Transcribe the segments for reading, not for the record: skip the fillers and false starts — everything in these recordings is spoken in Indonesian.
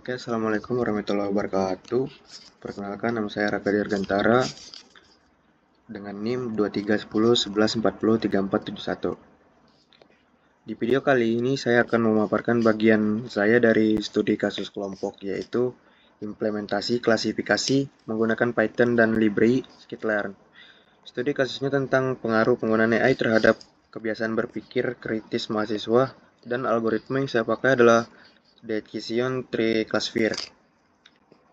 Oke, Assalamualaikum warahmatullahi wabarakatuh. Perkenalkan, nama saya Raka Dirgantara dengan NIM 231011403471. Di video kali ini saya akan memaparkan bagian saya dari studi kasus kelompok, yaitu implementasi klasifikasi menggunakan Python dan library scikit-learn. Studi kasusnya tentang pengaruh penggunaan AI terhadap kebiasaan berpikir kritis mahasiswa, dan algoritma yang saya pakai adalah Decision Tree Classifier.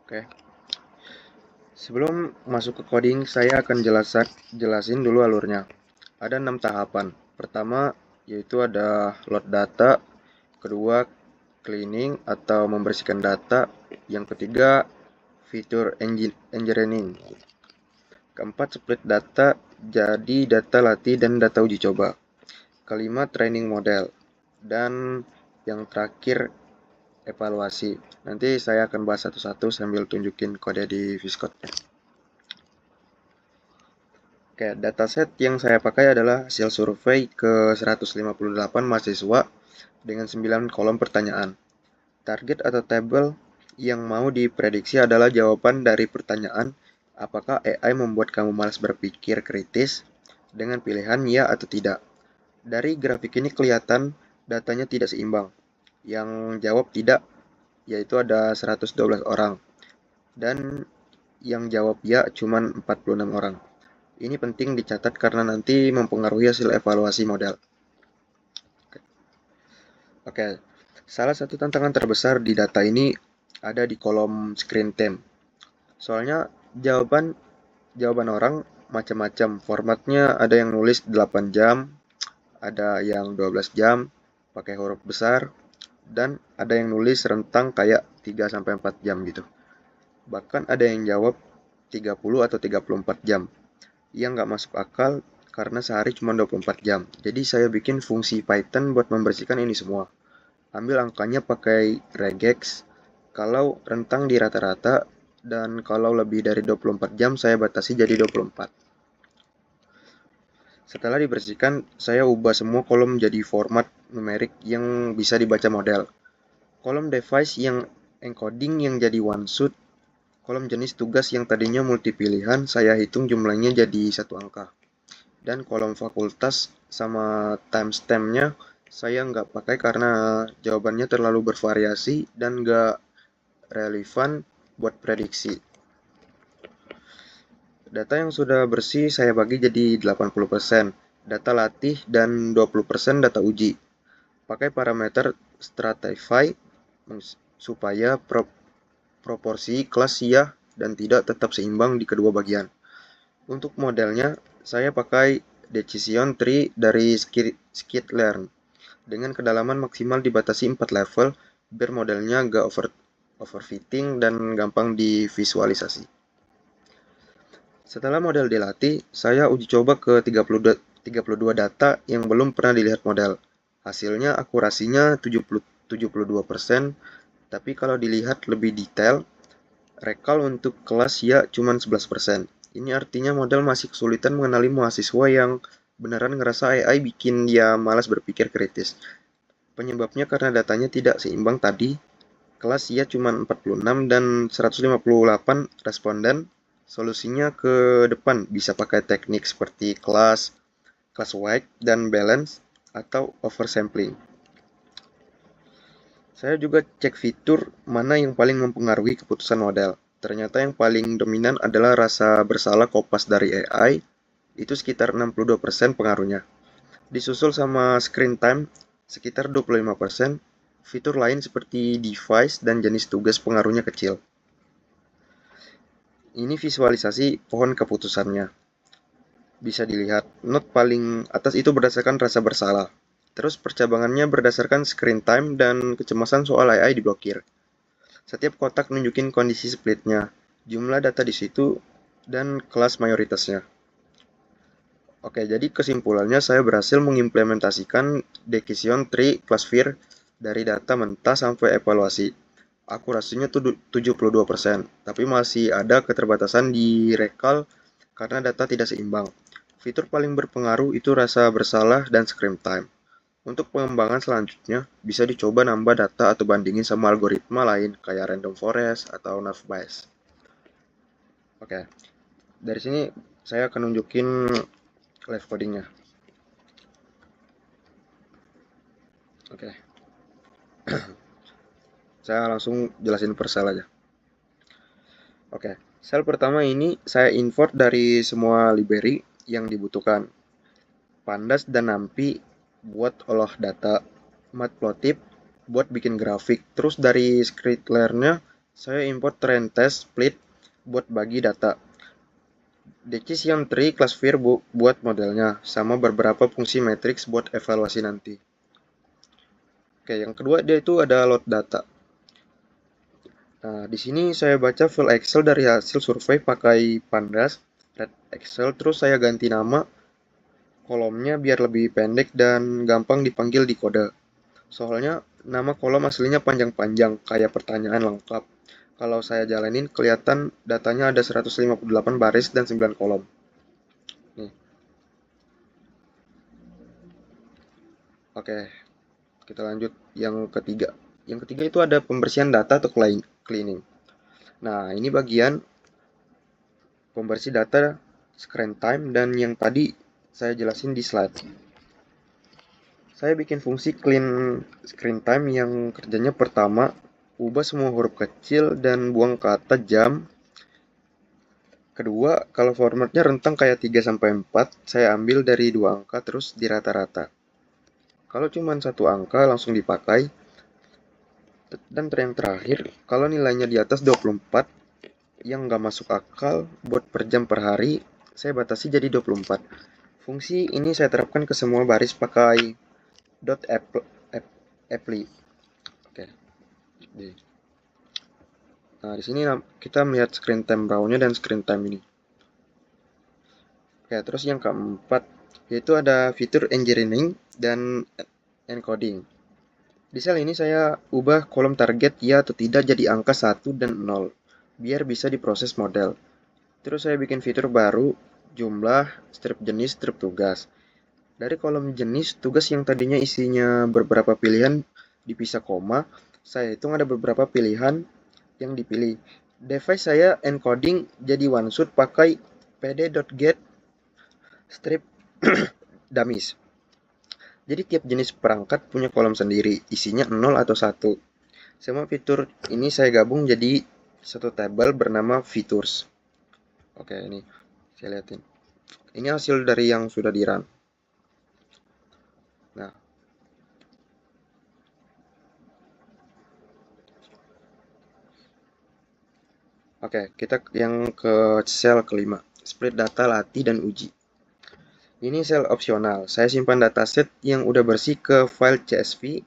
Oke. Sebelum masuk ke coding, saya akan jelasin dulu alurnya. Ada 6 tahapan. Pertama, yaitu ada load data. Kedua, cleaning atau membersihkan data. Yang ketiga, feature engineering. Keempat, split data jadi data latih dan data uji coba. Kelima, training model. Dan yang terakhir, evaluasi. Nanti saya akan bahas satu-satu sambil tunjukin kode di VSCode-nya. Oke, dataset yang saya pakai adalah hasil survei ke 158 mahasiswa dengan 9 kolom pertanyaan. Target atau tabel yang mau diprediksi adalah jawaban dari pertanyaan, apakah AI membuat kamu malas berpikir kritis, dengan pilihan ya atau tidak. Dari grafik ini kelihatan datanya tidak seimbang. Yang jawab tidak, yaitu ada 112 orang. Dan yang jawab ya cuma 46 orang. Ini penting dicatat karena nanti mempengaruhi hasil evaluasi model. Oke, salah satu tantangan terbesar di data ini ada di kolom screen time. Soalnya jawaban orang macam-macam. Formatnya ada yang nulis 8 jam, ada yang 12 jam pakai huruf besar, dan ada yang nulis rentang kayak 3-4 jam gitu. Bahkan ada yang jawab 30 atau 34 jam. Yang nggak masuk akal karena sehari cuma 24 jam. Jadi saya bikin fungsi Python buat membersihkan ini semua. Ambil angkanya pakai regex. Kalau rentang di rata-rata dan kalau lebih dari 24 jam saya batasi jadi 24. Setelah dibersihkan, saya ubah semua kolom jadi format numerik yang bisa dibaca model. Kolom device yang encoding yang jadi one shot. Kolom jenis tugas yang tadinya multi pilihan, saya hitung jumlahnya jadi satu angka. Dan kolom fakultas sama timestamp-nya saya nggak pakai karena jawabannya terlalu bervariasi dan nggak relevan buat prediksi. Data yang sudah bersih saya bagi jadi 80% data latih dan 20% data uji. Pakai parameter stratify supaya proporsi kelas ya dan tidak tetap seimbang di kedua bagian. Untuk modelnya, saya pakai Decision Tree dari Scikit-learn dengan kedalaman maksimal dibatasi 4 level biar modelnya gak overfitting dan gampang divisualisasi. Setelah model dilatih, saya uji coba ke 32 data yang belum pernah dilihat model. Hasilnya akurasinya 72%, tapi kalau dilihat lebih detail, recall untuk kelas ya cuma 11%. Ini artinya model masih kesulitan mengenali mahasiswa yang beneran ngerasa AI bikin dia malas berpikir kritis. Penyebabnya karena datanya tidak seimbang tadi. Kelas ya cuma 46 dan 158 responden. Solusinya ke depan bisa pakai teknik seperti class weight dan balance atau oversampling. Saya juga cek fitur mana yang paling mempengaruhi keputusan model. Ternyata yang paling dominan adalah rasa bersalah kopas dari AI, itu sekitar 62% pengaruhnya. Disusul sama screen time sekitar 25%, fitur lain seperti device dan jenis tugas pengaruhnya kecil. Ini visualisasi pohon keputusannya. Bisa dilihat, not paling atas itu berdasarkan rasa bersalah. Terus percabangannya berdasarkan screen time dan kecemasan soal AI diblokir. Setiap kotak nunjukin kondisi splitnya, jumlah data di situ, dan kelas mayoritasnya. Oke, jadi kesimpulannya saya berhasil mengimplementasikan Decision Tree Classifier dari data mentah sampai evaluasi. Akurasinya 72%, tapi masih ada keterbatasan di recall karena data tidak seimbang. Fitur paling berpengaruh itu rasa bersalah dan screen time. Untuk pengembangan selanjutnya, bisa dicoba nambah data atau bandingin sama algoritma lain kayak random forest atau nerve bayes. Oke, dari sini saya akan nunjukin live codingnya. Oke, saya langsung jelasin per sel aja. Oke, sel pertama ini saya import dari semua library yang dibutuhkan. Pandas dan NumPy buat olah data, Matplotlib buat bikin grafik. Terus dari Skritler-nya saya import trend test split buat bagi data. Decision tree classifier buat modelnya, sama beberapa fungsi matrix buat evaluasi nanti. Oke, yang kedua dia itu ada load data. Nah, di sini saya baca file Excel dari hasil survei pakai Pandas, Red Excel, terus saya ganti nama kolomnya biar lebih pendek dan gampang dipanggil di kode. Soalnya nama kolom aslinya panjang-panjang, kayak pertanyaan lengkap. Kalau saya jalanin, kelihatan datanya ada 158 baris dan 9 kolom. Nih, oke, kita lanjut yang ketiga. Yang ketiga itu ada pembersihan data atau cleaning. Nah, ini bagian pembersih data screen time dan yang tadi saya jelasin di slide. Saya bikin fungsi clean screen time yang kerjanya pertama, ubah semua huruf kecil dan buang kata jam. Kedua, kalau formatnya rentang kayak 3-4, saya ambil dari 2 angka terus di rata-rata. Kalau cuma 1 angka langsung dipakai. Dan yang terakhir, kalau nilainya di atas 24, yang nggak masuk akal buat per jam per hari, saya batasi jadi 24. Fungsi ini saya terapkan ke semua baris pakai .apply. Oke. Nah, di sini kita melihat screen time raw-nya dan screen time ini. Oke, terus yang keempat yaitu ada fitur engineering dan encoding. Di sel ini saya ubah kolom target ya atau tidak jadi angka 1 dan 0 biar bisa diproses model. Terus saya bikin fitur baru, jumlah, strip jenis, strip tugas. Dari kolom jenis, tugas yang tadinya isinya beberapa pilihan dipisah koma, saya hitung ada beberapa pilihan yang dipilih. Device saya encoding jadi one-shot pakai pd.get strip dummies. Jadi tiap jenis perangkat punya kolom sendiri, isinya 0 atau 1. Semua fitur ini saya gabung jadi satu tabel bernama features. Oke, ini saya lihatin. Ini hasil dari yang sudah di run. Nah, oke, kita yang ke sel kelima, split data latih dan uji. Ini sel opsional. Saya simpan dataset yang udah bersih ke file CSV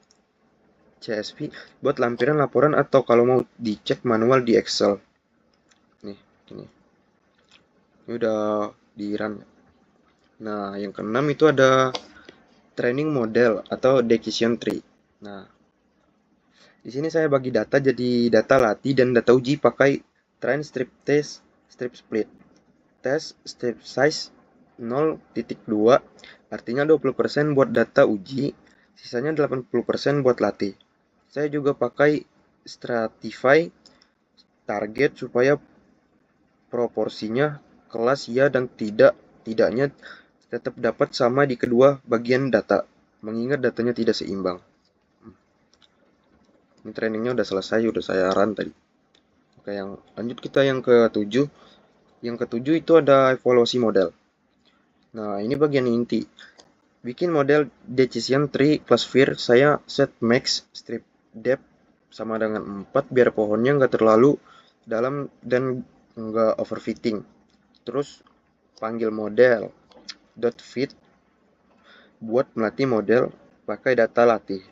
buat lampiran laporan atau kalau mau dicek manual di Excel. Nih, ini. Ini udah di run. Nah, yang keenam itu ada training model atau decision tree. Nah, di sini saya bagi data jadi data latih dan data uji pakai train strip test, strip split. Test strip size 0.2, artinya 20% buat data uji, sisanya 80% buat latih. Saya juga pakai stratify target supaya proporsinya kelas ya dan tidaknya tetap dapat sama di kedua bagian data, mengingat datanya tidak seimbang. Ini trainingnya udah selesai, udah saya run tadi. Oke, yang lanjut kita yang ke-7. Yang ke-7 itu ada evaluasi model. Nah, ini bagian inti. Bikin model decision tree classifier, saya set max strip depth sama dengan 4 biar pohonnya nggak terlalu dalam dan nggak overfitting. Terus panggil model .fit buat melatih model pakai data latih.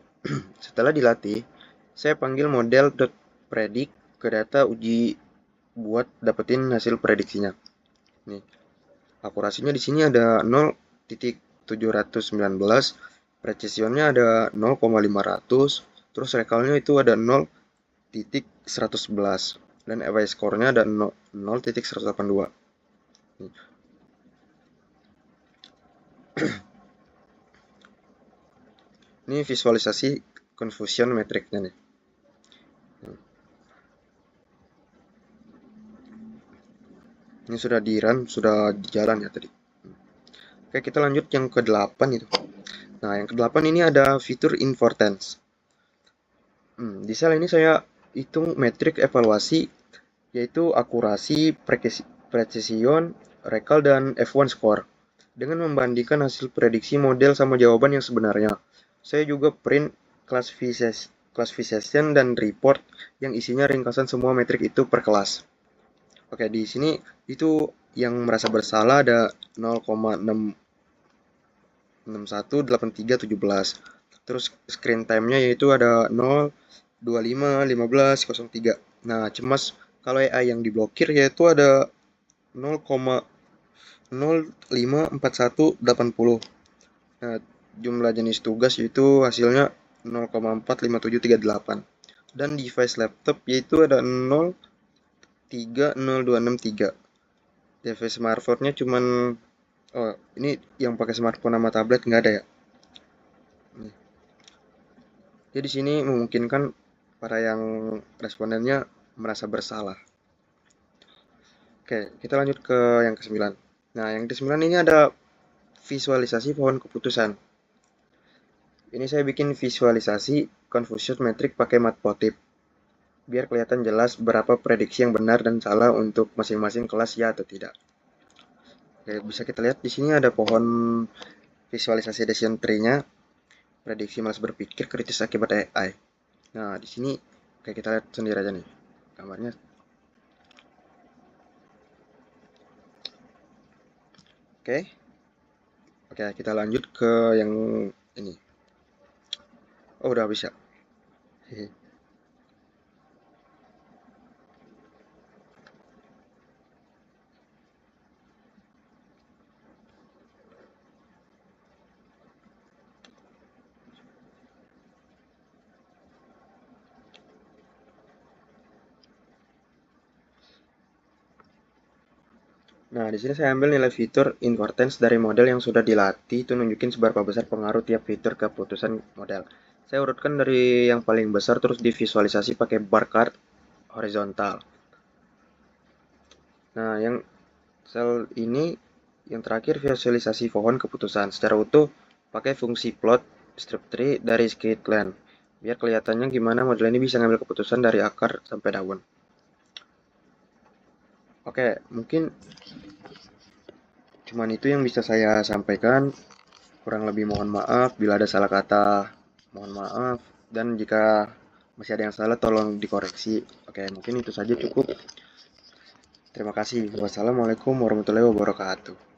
Setelah dilatih, saya panggil model .predict ke data uji buat dapetin hasil prediksinya. Nih, akurasinya di sini ada 0.719, precisionnya ada 0,500, terus recallnya itu ada 0.111 dan API score-nya ada 0.182. Ini visualisasi confusion metricnya nih. Ini sudah di run, sudah jalan ya tadi. Oke, kita lanjut yang ke-8 itu. Nah, yang ke-8 ini ada fitur importance. Di sel ini saya hitung metrik evaluasi, yaitu akurasi, precision, recall, dan F1 score. Dengan membandingkan hasil prediksi model sama jawaban yang sebenarnya. Saya juga print classification dan report yang isinya ringkasan semua metrik itu per kelas. Oke, di sini itu yang merasa bersalah ada 0,6618317. Terus screen time-nya yaitu ada 0,251503. Nah, cemas kalau AI yang diblokir yaitu ada 0,054180. Nah, jumlah jenis tugas itu hasilnya 0,45738. Dan device laptop yaitu ada 0,30263. Device smartphone-nya cuman, oh ini yang pakai smartphone sama tablet nggak ada ya. Jadi di sini memungkinkan para yang respondennya merasa bersalah. Oke, kita lanjut ke yang ke-9. Nah, yang ke-9 ini ada visualisasi pohon keputusan. Ini saya bikin visualisasi confusion metric pakai matplotlib, biar kelihatan jelas berapa prediksi yang benar dan salah untuk masing-masing kelas ya atau tidak. Oke, bisa kita lihat di sini ada pohon visualisasi decision tree-nya, prediksi malas berpikir kritis akibat AI. Nah, di sini kayak kita lihat sendiri aja nih gambarnya. Oke. Oke, kita lanjut ke yang ini. Oh, udah bisa. Hehe. Nah, di sini saya ambil nilai fitur importance dari model yang sudah dilatih itu nunjukin seberapa besar pengaruh tiap fitur ke keputusan model. Saya urutkan dari yang paling besar terus divisualisasi pakai bar chart horizontal. Nah, yang sel ini yang terakhir visualisasi pohon keputusan secara utuh pakai fungsi plot strip tree dari skitlan. Biar kelihatannya gimana model ini bisa ngambil keputusan dari akar sampai daun. Oke, mungkin cuman itu yang bisa saya sampaikan. Kurang lebih mohon maaf bila ada salah kata. Mohon maaf. Dan jika masih ada yang salah tolong dikoreksi. Oke, mungkin itu saja cukup. Terima kasih. Wassalamualaikum warahmatullahi wabarakatuh.